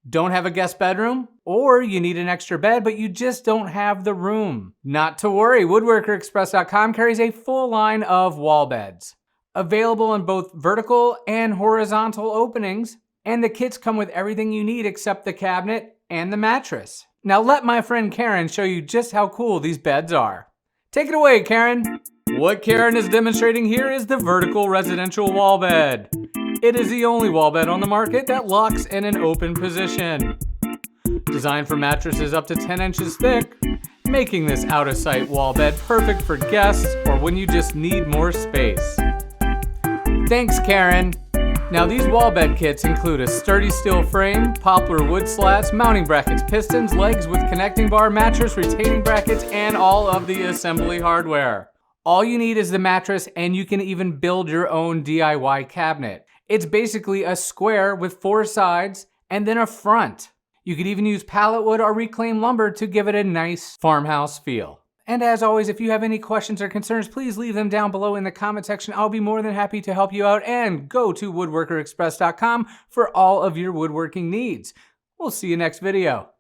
Don't have a guest bedroom? Or you need an extra bed, but you just don't have the room? Not to worry, Woodworker Express.com carries a full line of wall beds. Available in both vertical and horizontal openings, and the kits come with everything you need except the cabinet and the mattress. Now let my friend Karen show you just how cool these beds are. Take it away, Karen. What Karen is demonstrating here is the vertical residential wall bed. It is the only wall bed on the market that locks in an open position. Designed for mattresses up to 10 inches thick, making this out-of-sight wall bed perfect for guests or when you just need more space. Thanks, Karen. Now these wall bed kits include a sturdy steel frame, poplar wood slats, mounting brackets, pistons, legs with connecting bar, mattress, retaining brackets, and all of the assembly hardware. All you need is the mattress, and you can even build your own DIY cabinet. It's basically a square with 4 sides and then a front. You could even use pallet wood or reclaimed lumber to give it a nice farmhouse feel. And as always, if you have any questions or concerns, please leave them down below in the comment section. I'll be more than happy to help you out, and go to woodworkerexpress.com for all of your woodworking needs. We'll see you next video.